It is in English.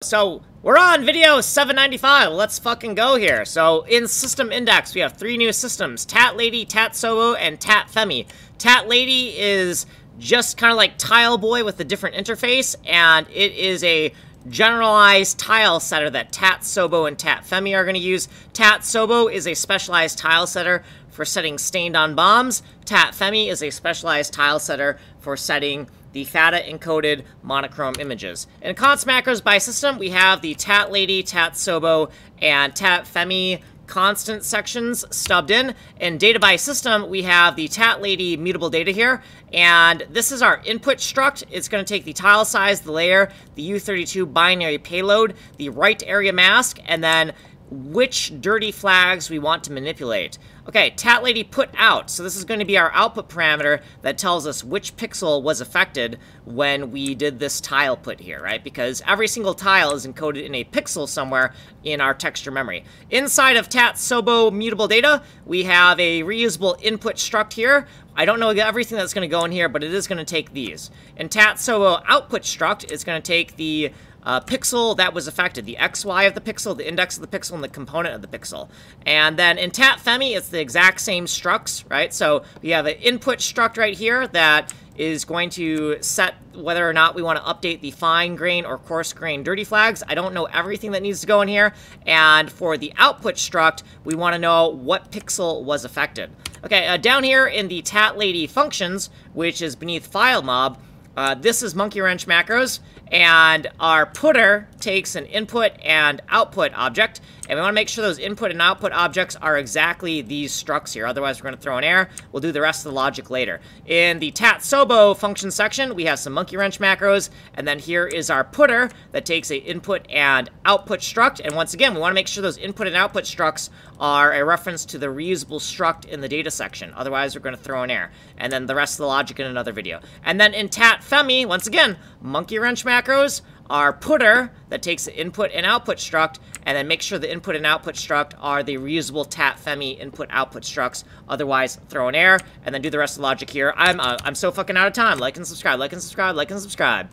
So, we're on video 795, let's fucking go here. So, in system index, we have 3 new systems, TATLADY, TATSOBO, and TATFEMI. TATLADY is just kind of like TileBoy with a different interface, and it is a generalized tile setter that TATSOBO and TATFEMI are going to use. TATSOBO is a specialized tile setter for setting stained on bombs. TATFEMI is a specialized tile setter for setting the FATA encoded monochrome images. In const macros by system, we have the TATLADY, TATSOBO, and TATFEMI constant sections stubbed in. In data by system, we have the TATLADY mutable data here, and this is our input struct. It's going to take the tile size, the layer, the U32 binary payload, the right area mask, and then which dirty flags we want to manipulate. Okay, TATLADY put out. So this is going to be our output parameter that tells us which pixel was affected when we did this tile put here, right? Because every single tile is encoded in a pixel somewhere in our texture memory. Inside of TATSOBO mutable data, we have a reusable input struct here. I don't know everything that's going to go in here, but it is going to take these. In TATSOBO output struct, it's going to take the pixel that was affected, the XY of the pixel, the index of the pixel, and the component of the pixel. And then in TATFEMI, it's the exact same structs, right? So we have an input struct right here that is going to set whether or not we want to update the fine grain or coarse grain dirty flags. I don't know everything that needs to go in here. And for the output struct, we want to know what pixel was affected. Okay, down here in the TATLADY functions, which is beneath FileMob, this is monkey wrench macros, and our putter takes an input and output object, and we want to make sure those input and output objects are exactly these structs here, otherwise we're going to throw an error. We'll do the rest of the logic later. In the TATSOBO function section, we have some monkey wrench macros, and then here is our putter that takes a input and output struct, and once again, we want to make sure those input and output structs are a reference to the reusable struct in the data section, otherwise we're going to throw an error. And then the rest of the logic in another video. And then in TATFEMI, once again, monkey wrench macros, our putter that takes the input and output struct, and then make sure the input and output struct are the reusable TATFEMI input-output structs, otherwise throw an error, and then do the rest of the logic here. I'm so fucking out of time. Like and subscribe, like and subscribe, like and subscribe.